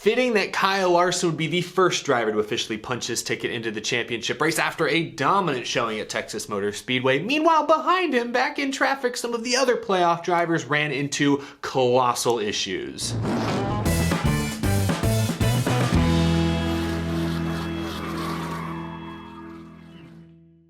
Fitting that Kyle Larson would be the first driver to officially punch his ticket into the championship race after a dominant showing at Texas Motor Speedway. Meanwhile, behind him, back in traffic, some of the other playoff drivers ran into colossal issues.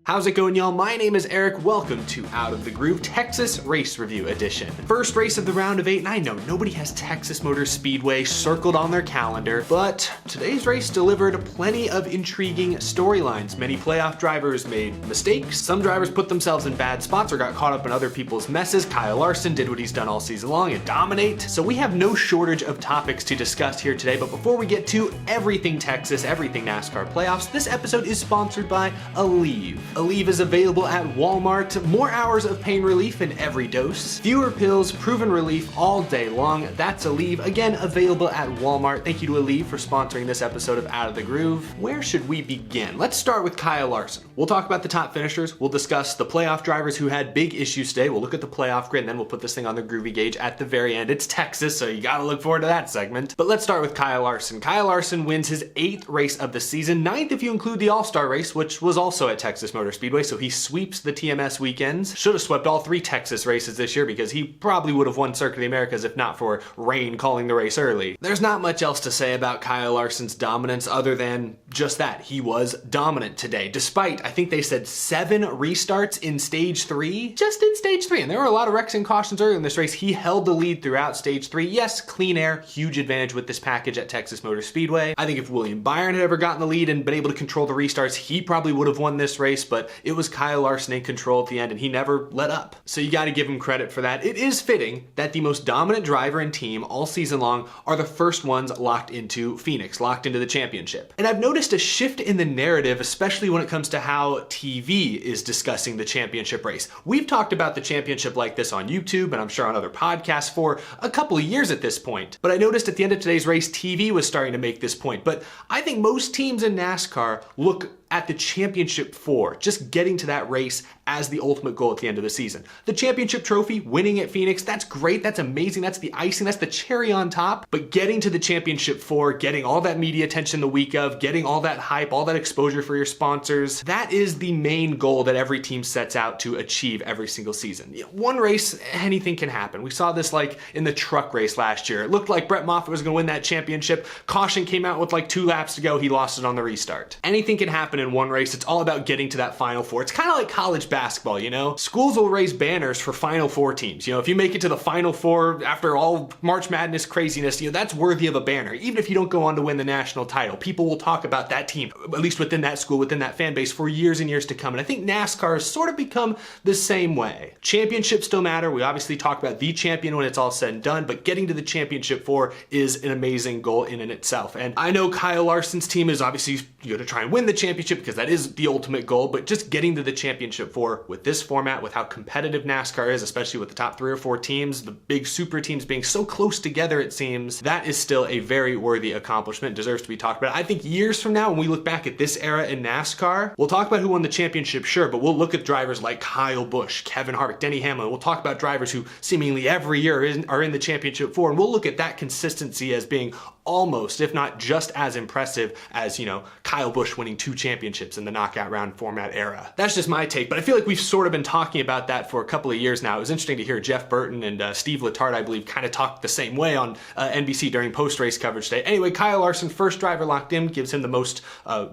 How's it going, y'all? My name is Eric. Welcome to Out of the Groove Texas Race Review Edition. First race of the round of 8, and I know nobody has Texas Motor Speedway circled on their calendar, but today's race delivered plenty of intriguing storylines. Many playoff drivers made mistakes. Some drivers put themselves in bad spots or got caught up in other people's messes. Kyle Larson did what he's done all season long and dominate. So we have no shortage of topics to discuss here today, but before we get to everything Texas, everything NASCAR playoffs, this episode is sponsored by Aleve. Aleve is available at Walmart. More hours of pain relief in every dose. Fewer pills, proven relief all day long. That's Aleve. Again, available at Walmart. Thank you to Aleve for sponsoring this episode of Out of the Groove. Where should we begin? Let's start with Kyle Larson. We'll talk about the top finishers. We'll discuss the playoff drivers who had big issues today. We'll look at the playoff grid, and then we'll put this thing on the Groovy gauge at the very end. It's Texas, so you gotta look forward to that segment. But let's start with Kyle Larson. Kyle Larson wins his 8th race of the season, 9th if you include the All-Star race, which was also at Texas Motor Speedway, so he sweeps the TMS weekends. Should have swept all 3 Texas races this year because he probably would have won Circuit of the Americas if not for rain calling the race early. There's not much else to say about Kyle Larson's dominance other than just that. He was dominant today, despite, I think they said 7 restarts in stage 3, just in stage 3. And there were a lot of wrecks and cautions early in this race. He held the lead throughout stage 3. Yes, clean air, huge advantage with this package at Texas Motor Speedway. I think if William Byron had ever gotten the lead and been able to control the restarts, he probably would have won this race, but it was Kyle Larson in control at the end, and he never let up. So you got to give him credit for that. It is fitting that the most dominant driver and team all season long are the first ones locked into Phoenix, locked into the championship. And I've noticed a shift in the narrative, especially when it comes to how TV is discussing the championship race. We've talked about the championship like this on YouTube, and I'm sure on other podcasts for a couple of years at this point. But I noticed at the end of today's race, TV was starting to make this point. But I think most teams in NASCAR look at the championship 4, just getting to that race as the ultimate goal at the end of the season. The championship trophy, winning at Phoenix, that's great, that's amazing, that's the icing, that's the cherry on top, but getting to the championship 4, getting all that media attention the week of, getting all that hype, all that exposure for your sponsors, that is the main goal that every team sets out to achieve every single season. One race, anything can happen. We saw this like in the truck race last year. It looked like Brett Moffitt was gonna win that championship. Caution came out with like 2 laps to go, he lost it on the restart. Anything can happen in one race. It's all about getting to that Final Four. It's kind of like college basketball, you know? Schools will raise banners for Final Four teams. You know, if you make it to the Final Four after all March Madness craziness, you know, that's worthy of a banner. Even if you don't go on to win the national title, people will talk about that team, at least within that school, within that fan base, for years and years to come. And I think NASCAR has sort of become the same way. Championships still matter. We obviously talk about the champion when it's all said and done, but getting to the championship 4 is an amazing goal in and itself. And I know Kyle Larson's team is obviously going to try and win the championship because that is the ultimate goal, but just getting to the championship 4 with this format, with how competitive NASCAR is, especially with the top 3 or 4 teams, the big super teams being so close together, it seems, that is still a very worthy accomplishment, deserves to be talked about. I think years from now, when we look back at this era in NASCAR, we'll talk about who won the championship, sure, but we'll look at drivers like Kyle Busch, Kevin Harvick, Denny Hamlin. We'll talk about drivers who seemingly every year are in the championship 4, and we'll look at that consistency as being almost, if not just as impressive as, you know, Kyle Busch winning 2 championships in the knockout round format era. That's just my take, but I feel like we've sort of been talking about that for a couple of years now. It was interesting to hear Jeff Burton and Steve Letarte, I believe, kind of talk the same way on NBC during post-race coverage today. Anyway, Kyle Larson, first driver locked in, gives him the most,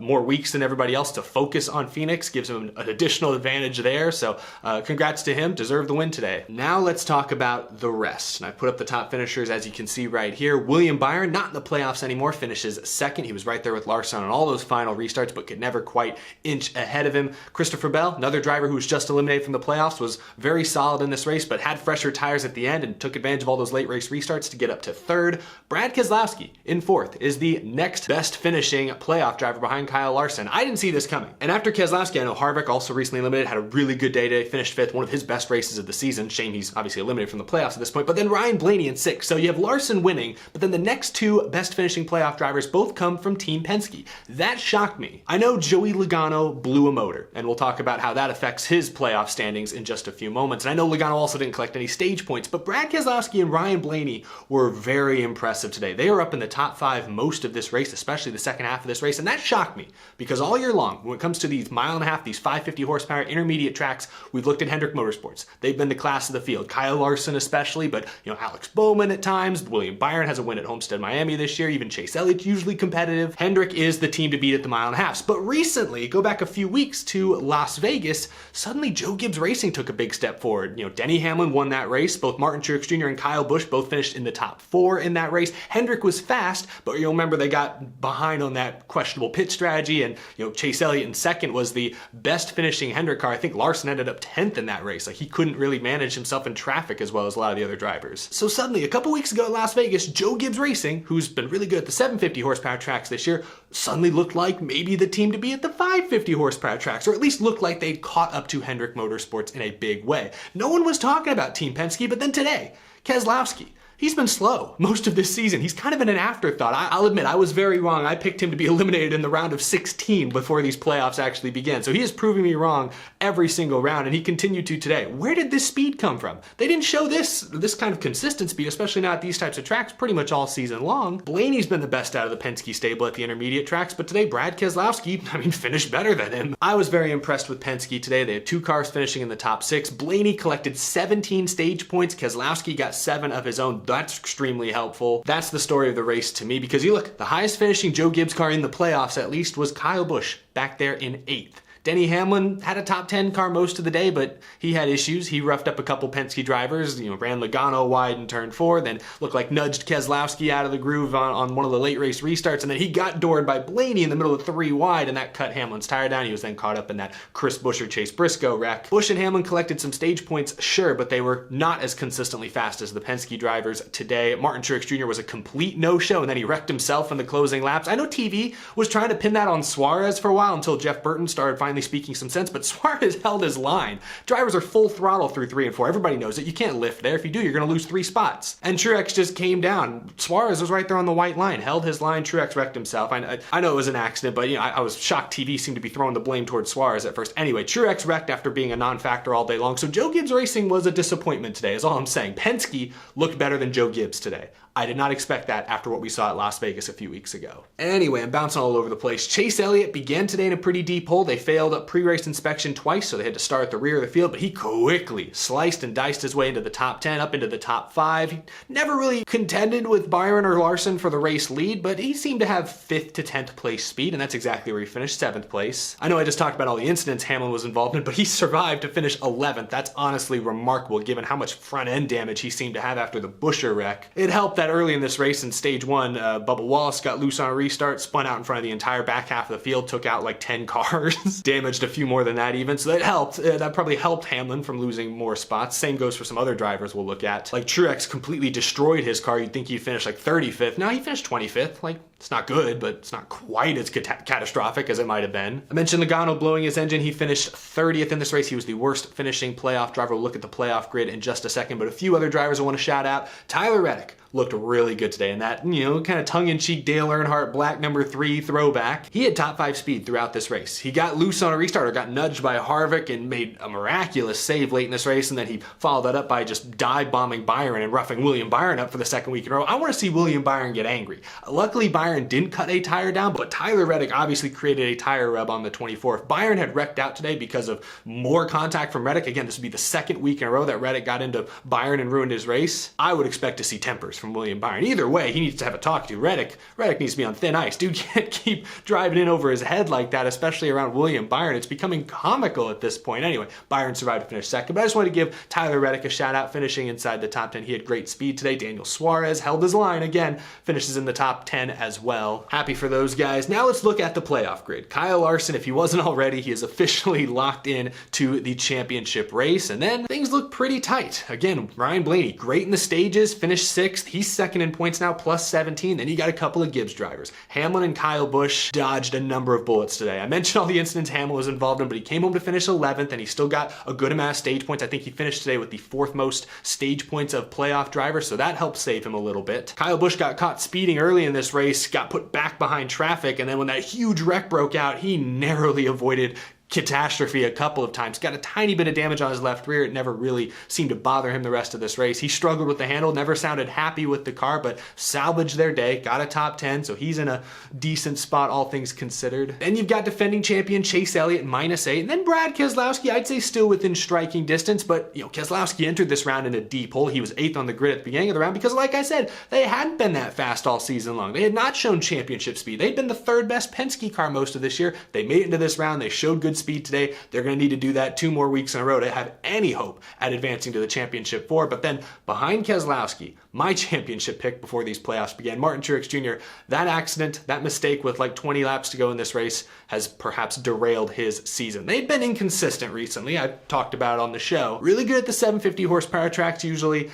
more weeks than everybody else to focus on Phoenix, gives him an additional advantage there, so congrats to him, deserved the win today. Now let's talk about the rest. And I put up the top finishers, as you can see right here. William Byron, not in the playoffs anymore, finishes 2nd. He was right there with Larson on all those final restarts, but could never quite inch ahead of him. Christopher Bell, another driver who was just eliminated from the playoffs, was very solid in this race, but had fresher tires at the end and took advantage of all those late race restarts to get up to 3rd. Brad Keselowski in 4th is the next best finishing playoff driver behind Kyle Larson. I didn't see this coming. And after Keselowski, I know Harvick, also recently eliminated, had a really good day today, finished 5th, one of his best races of the season. Shame he's obviously eliminated from the playoffs at this point. But then Ryan Blaney in 6th. So you have Larson winning, but then the next 2 best finishing playoff drivers both come from Team Penske. That shocked me. I know Joey Logano blew a motor, and we'll talk about how that affects his playoff standings in just a few moments. And I know Logano also didn't collect any stage points, but Brad Keselowski and Ryan Blaney were very impressive today. They were up in the top 5 most of this race, especially the second half of this race, and that shocked me, because all year long, when it comes to these mile and a half, these 550 horsepower intermediate tracks, we've looked at Hendrick Motorsports. They've been the class of the field. Kyle Larson especially, but Alex Bowman at times. William Byron has a win at Homestead Miami this year. Even Chase Elliott's usually competitive. Hendrick is the team to beat at the mile and a half. But recently, go back a few weeks to Las Vegas, suddenly Joe Gibbs Racing took a big step forward. Denny Hamlin won that race. Both Martin Truex Jr. and Kyle Busch both finished in the top 4 in that race. Hendrick was fast, but you'll remember they got behind on that questionable pit strategy, and Chase Elliott in second was the best finishing Hendrick car. I think Larson ended up 10th in that race. Like, he couldn't really manage himself in traffic as well as a lot of the other drivers. So suddenly, a couple weeks ago at Las Vegas, Joe Gibbs Racing, who's been really good at the 750 horsepower tracks this year, suddenly looked like maybe the team to be at the 550 horsepower tracks, or at least looked like they'd caught up to Hendrick Motorsports in a big way. No one was talking about Team Penske, but then today, Keselowski, he's been slow most of this season. He's kind of been an afterthought. I'll admit, I was very wrong. I picked him to be eliminated in the round of 16 before these playoffs actually began. So he is proving me wrong every single round, and he continued to today. Where did this speed come from? They didn't show this kind of consistent speed, especially not at these types of tracks, pretty much all season long. Blaney's been the best out of the Penske stable at the intermediate tracks, but today Brad Keselowski, finished better than him. I was very impressed with Penske today. They had 2 cars finishing in the top 6. Blaney collected 17 stage points. Keselowski got 7 of his own. That's extremely helpful. That's the story of the race to me, because you look, the highest finishing Joe Gibbs car in the playoffs at least was Kyle Busch, back there in 8th. Denny Hamlin had a top 10 car most of the day, but he had issues. He roughed up a couple Penske drivers, ran Logano wide in turn 4, then looked like nudged Keselowski out of the groove on one of the late race restarts, and then he got doored by Blaney in the middle of 3 wide, and that cut Hamlin's tire down. He was then caught up in that Chris Buescher Chase Briscoe wreck. Busch and Hamlin collected some stage points, sure, but they were not as consistently fast as the Penske drivers today. Martin Truex Jr. was a complete no-show, and then he wrecked himself in the closing laps. I know TV was trying to pin that on Suarez for a while until Jeff Burton started finally speaking some sense, but Suarez held his line. Drivers are full throttle through 3 and 4. Everybody knows it. You can't lift there. If you do, you're going to lose 3 spots. And Truex just came down. Suarez was right there on the white line, held his line. Truex wrecked himself. I know it was an accident, but I was shocked TV seemed to be throwing the blame towards Suarez at first. Anyway, Truex wrecked after being a non-factor all day long, so Joe Gibbs Racing was a disappointment today, is all I'm saying. Penske looked better than Joe Gibbs today. I did not expect that after what we saw at Las Vegas a few weeks ago. Anyway, I'm bouncing all over the place. Chase Elliott began today in a pretty deep hole. They failed a pre-race inspection twice, so they had to start at the rear of the field, but he quickly sliced and diced his way into the top 10, up into the top 5. He never really contended with Byron or Larson for the race lead, but he seemed to have 5th to 10th place speed, and that's exactly where he finished, 7th place. I know I just talked about all the incidents Hamlin was involved in, but he survived to finish 11th. That's honestly remarkable given how much front-end damage he seemed to have after the Buescher wreck. It helped that early in this race in stage 1, Bubba Wallace got loose on a restart, spun out in front of the entire back half of the field, took out like 10 cars, damaged a few more than that even, so that helped. That probably helped Hamlin from losing more spots. Same goes for some other drivers we'll look at. Like Truex completely destroyed his car. You'd think he'd finish like 35th. No, he finished 25th. Like, it's not good, but it's not quite as catastrophic as it might have been. I mentioned Logano blowing his engine. He finished 30th in this race. He was the worst finishing playoff driver. We'll look at the playoff grid in just a second, but a few other drivers I want to shout out. Tyler Reddick looked really good today in that, kind of tongue-in-cheek Dale Earnhardt black number 3 throwback. He had top 5 speed throughout this race. He got loose on a restart, or got nudged by Harvick and made a miraculous save late in this race, and then he followed that up by just dive-bombing Byron and roughing William Byron up for the second week in a row. I want to see William Byron get angry. Luckily, Byron didn't cut a tire down, but Tyler Reddick obviously created a tire rub on the 24th. Byron had wrecked out today because of more contact from Reddick. Again, this would be the second week in a row that Reddick got into Byron and ruined his race. I would expect to see tempers from William Byron. Either way, he needs to have a talk to. Reddick needs to be on thin ice. Dude can't keep driving in over his head like that, especially around William Byron. It's becoming comical at this point. Anyway, Byron survived to finish second, but I just wanted to give Tyler Reddick a shout out, finishing inside the top 10. He had great speed today. Daniel Suarez held his line again, finishes in the top 10 as well. Happy for those guys. Now let's look at the playoff grid. Kyle Larson, if he wasn't already, he is officially locked in to the championship race, and then things look pretty tight. Again, Ryan Blaney, great in the stages, finished 6th. He's second in points now, plus 17. Then you got a couple of Gibbs drivers. Hamlin and Kyle Busch dodged a number of bullets today. I mentioned all the incidents Hamlin was involved in, but he came home to finish 11th, and he still got a good amount of stage points. I think he finished today with the 4th most stage points of playoff drivers, so that helped save him a little bit. Kyle Busch got caught speeding early in this race, race, got put back behind traffic, and then when that huge wreck broke out, he narrowly avoided catastrophe a couple of times. Got a tiny bit of damage on his left rear. It never really seemed to bother him the rest of this race. He struggled with the handle, never sounded happy with the car, but salvaged their day, got a top 10, so he's in a decent spot, all things considered. Then you've got defending champion Chase Elliott, -8, and then Brad Keselowski, I'd say still within striking distance, but Keselowski entered this round in a deep hole. He was 8th on the grid at the beginning of the round because, like I said, they hadn't been that fast all season long. They had not shown championship speed. They'd been the 3rd best Penske car most of this year. They made it into this round. They showed good speed today. They're going to need to do that 2 more weeks in a row to have any hope at advancing to the championship 4. But then behind Keselowski, my championship pick before these playoffs began, Martin Truex Jr., that accident, that mistake with like 20 laps to go in this race has perhaps derailed his season. They've been inconsistent recently. I've talked about it on the show. Really good at the 750 horsepower tracks usually,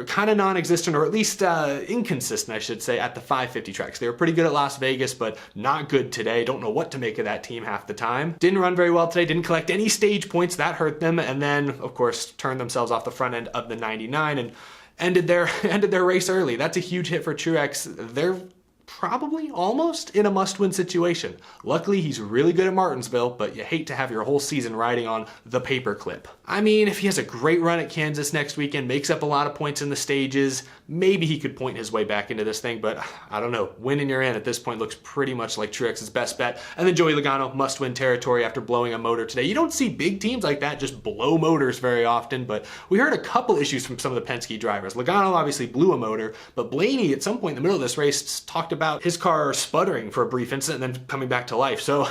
kind of non-existent, or at least inconsistent, I should say, at the 550 tracks. They were pretty good at Las Vegas, but not good today. Don't know what to make of that team half the time. Didn't run very well today, didn't collect any stage points. That hurt them, and then, of course, turned themselves off the front end of the 99 and ended their race early. That's a huge hit for Truex. They're probably almost in a must-win situation. Luckily, he's really good at Martinsville, but you hate to have your whole season riding on the paperclip. I mean, if he has a great run at Kansas next weekend, makes up a lot of points in the stages, maybe he could point his way back into this thing, but I don't know. Winning your in at this point looks pretty much like Truex's best bet. And then Joey Logano, must-win territory after blowing a motor today. You don't see big teams like that just blow motors very often, but we heard a couple issues from some of the Penske drivers. Logano obviously blew a motor, but Blaney at some point in the middle of this race talked about his car sputtering for a brief instant and then coming back to life. So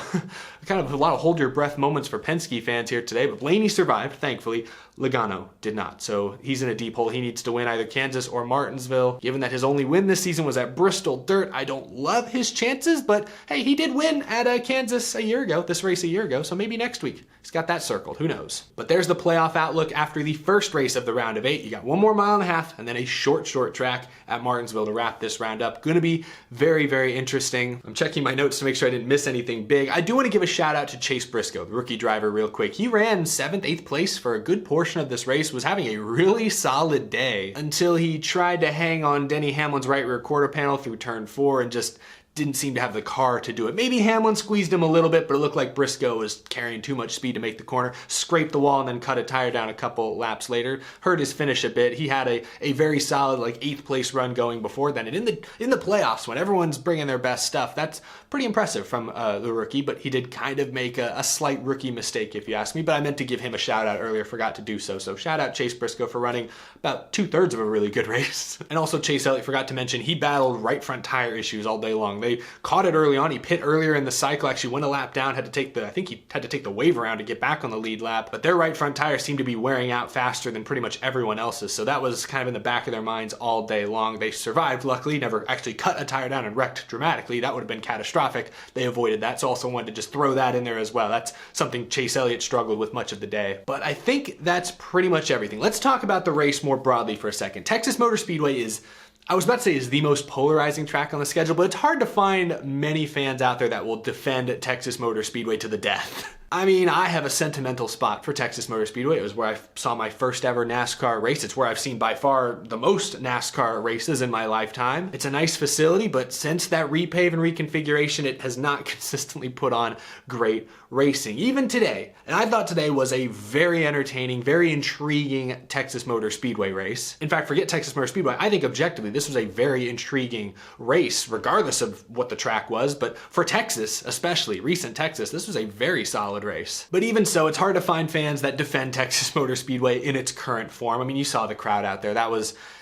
kind of a lot of hold your breath moments for Penske fans here today, but Blaney survived, thankfully. Logano did not. So he's in a deep hole. He needs to win either Kansas or Martinsville. Given that his only win this season was at Bristol Dirt, I don't love his chances, but hey, he did win at Kansas a year ago, this race a year ago, so maybe next week he's got that circled. Who knows? But there's the playoff outlook after the first race of the round of 8. You got 1 more mile and a half and then a short track at Martinsville to wrap this round up. Going to be very, very interesting. I'm checking my notes to make sure I didn't miss anything big. I do want to give a shout out to Chase Briscoe, the rookie driver, real quick. He ran 7th, 8th place for a good portion of this race, was having a really solid day until he tried to hang on Denny Hamlin's right rear quarter panel through turn 4 and just didn't seem to have the car to do it. Maybe Hamlin squeezed him a little bit, but it looked like Briscoe was carrying too much speed to make the corner, scraped the wall, and then cut a tire down a couple laps later. Hurt his finish a bit. He had a very solid like 8th place run going before then. And in the playoffs, when everyone's bringing their best stuff, that's pretty impressive from the rookie, but he did kind of make a slight rookie mistake, if you ask me, but I meant to give him a shout out earlier, forgot to do so. So shout out Chase Briscoe for running about 2/3 of a really good race. And also Chase Elliott, forgot to mention, he battled right front tire issues all day long. They caught it early on. He pit earlier in the cycle, actually went a lap down, I think he had to take the wave around to get back on the lead lap, but their right front tires seemed to be wearing out faster than pretty much everyone else's, so that was kind of in the back of their minds all day long. They survived, luckily, never actually cut a tire down and wrecked dramatically. That would have been catastrophic. They avoided that, so also wanted to just throw that in there as well. That's something Chase Elliott struggled with much of the day. But I think that's pretty much everything. Let's talk about the race more broadly for a second. Texas Motor Speedway is, I was about to say, is the most polarizing track on the schedule, but it's hard to find many fans out there that will defend Texas Motor Speedway to the death. I mean, I have a sentimental spot for Texas Motor Speedway. It was where I saw my first ever NASCAR race. It's where I've seen by far the most NASCAR races in my lifetime. It's a nice facility, but since that repave and reconfiguration, it has not consistently put on great racing. Even today, and I thought today was a very entertaining, very intriguing Texas Motor Speedway race. In fact, forget Texas Motor Speedway. I think objectively, this was a very intriguing race, regardless of what the track was. But for Texas, especially recent Texas, this was a very solid race. But even so, it's hard to find fans that defend Texas Motor Speedway in its current form. I mean, you saw the crowd out there.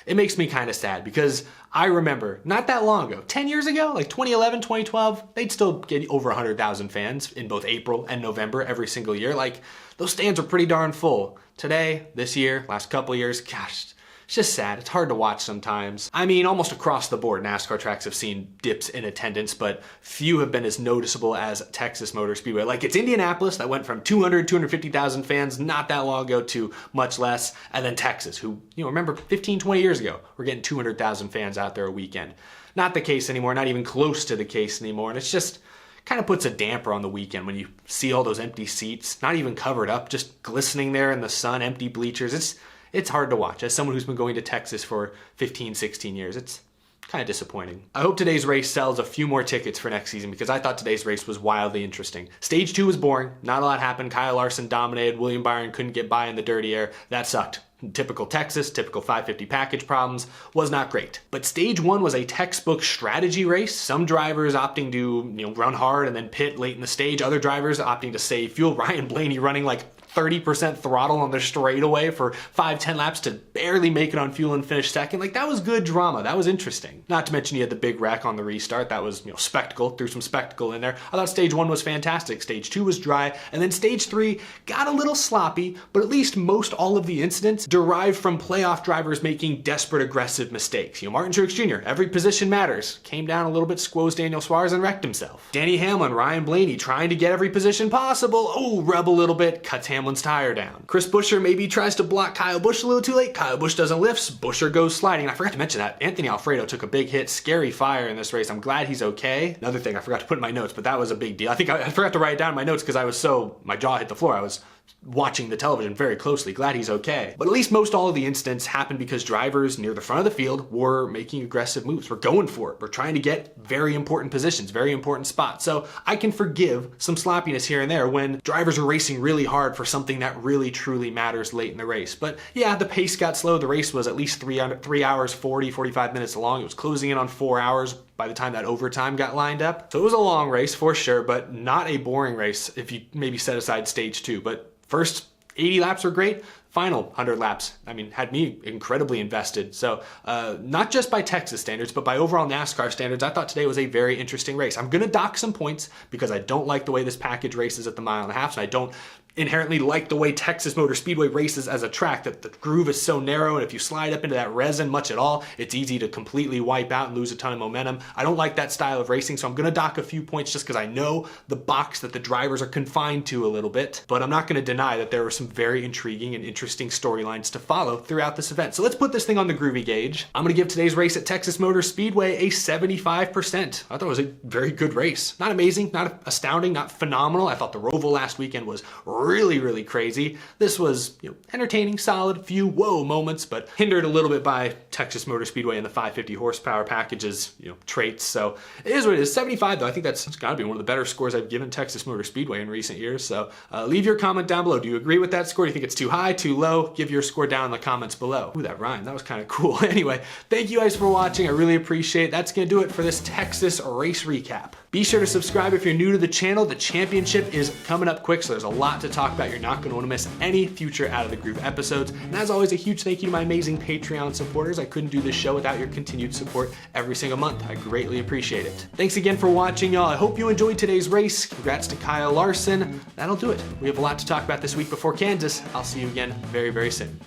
It makes me kind of sad because I remember not that long ago, 10 years ago, like 2011, 2012, they'd still get over 100,000 fans in both April and November every single year. Like, those stands are pretty darn full. Today, this year, last couple of years, gosh, it's just sad. It's hard to watch sometimes. I mean, almost across the board, NASCAR tracks have seen dips in attendance, but few have been as noticeable as Texas Motor Speedway. Like, it's Indianapolis that went from 250,000 fans not that long ago to much less, and then Texas, who, remember 15, 20 years ago, we're getting 200,000 fans out there a weekend. Not the case anymore, not even close to the case anymore, and it's just kind of puts a damper on the weekend when you see all those empty seats, not even covered up, just glistening there in the sun, empty bleachers. It's hard to watch. As someone who's been going to Texas for 15, 16 years, it's kind of disappointing. I hope today's race sells a few more tickets for next season because I thought today's race was wildly interesting. Stage 2 was boring. Not a lot happened. Kyle Larson dominated. William Byron couldn't get by in the dirty air. That sucked. Typical Texas, typical 550 package problems, was not great. But stage 1 was a textbook strategy race. Some drivers opting to run hard and then pit late in the stage. Other drivers opting to save fuel. Ryan Blaney running like 30% throttle on the straightaway for 5-10 laps to barely make it on fuel and finish second. Like, that was good drama. That was interesting. Not to mention he had the big wreck on the restart. That was, spectacle. Threw some spectacle in there. I thought stage 1 was fantastic. Stage 2 was dry. And then stage 3 got a little sloppy, but at least most all of the incidents derived from playoff drivers making desperate aggressive mistakes. Martin Truex Jr., every position matters. Came down a little bit, squoze Daniel Suarez and wrecked himself. Danny Hamlin, Ryan Blaney trying to get every position possible. Oh, rub a little bit, cuts Hamlin's tire down. Chris Buescher maybe tries to block Kyle Busch a little too late. Kyle Busch doesn't lift. Buescher goes sliding. I forgot to mention that Anthony Alfredo took a big hit, scary fire in this race. I'm glad he's okay. Another thing I forgot to put in my notes, but that was a big deal. I think I forgot to write it down in my notes because my jaw hit the floor. I was watching the television very closely. Glad he's okay. But at least most all of the incidents happened because drivers near the front of the field were making aggressive moves. We're going for it. We're trying to get very important positions, very important spots. So I can forgive some sloppiness here and there when drivers are racing really hard for something that really truly matters late in the race. But yeah, the pace got slow. The race was at least 3 hours, 45 minutes long. It was closing in on 4 hours by the time that overtime got lined up. So it was a long race for sure, but not a boring race if you maybe set aside stage 2. But first 80 laps were great. Final 100 laps, had me incredibly invested. So not just by Texas standards, but by overall NASCAR standards, I thought today was a very interesting race. I'm gonna dock some points because I don't like the way this package races at the 1.5 miles, and I don't inherently like the way Texas Motor Speedway races as a track, that the groove is so narrow, and if you slide up into that resin much at all, it's easy to completely wipe out and lose a ton of momentum. I don't like that style of racing, so I'm gonna dock a few points just because I know the box that the drivers are confined to a little bit, but I'm not gonna deny that there were some very intriguing and interesting storylines to follow throughout this event. So let's put this thing on the Groovy gauge. I'm gonna give today's race at Texas Motor Speedway a 75%. I thought it was a very good race. Not amazing, not astounding, not phenomenal. I thought the Roval last weekend was really crazy. This was entertaining, solid, few whoa moments, but hindered a little bit by Texas Motor Speedway and the 550 horsepower package's traits. So it is what it is. 75 though. I think that's got to be one of the better scores I've given Texas Motor Speedway in recent years. So leave your comment down below. Do you agree with that score? Do you think it's too high, too low? Give your score down in the comments below. Ooh, that rhymed. That was kind of cool. Anyway, thank you guys for watching. I really appreciate it. That's gonna do it for this Texas race recap. Be sure to subscribe if you're new to the channel. The championship is coming up quick, so there's a lot to talk about. You're not going to want to miss any future Out of the Groove episodes. And as always, a huge thank you to my amazing Patreon supporters. I couldn't do this show without your continued support every single month. I greatly appreciate it. Thanks again for watching, y'all. I hope you enjoyed today's race. Congrats to Kyle Larson. That'll do it. We have a lot to talk about this week before Kansas. I'll see you again very soon.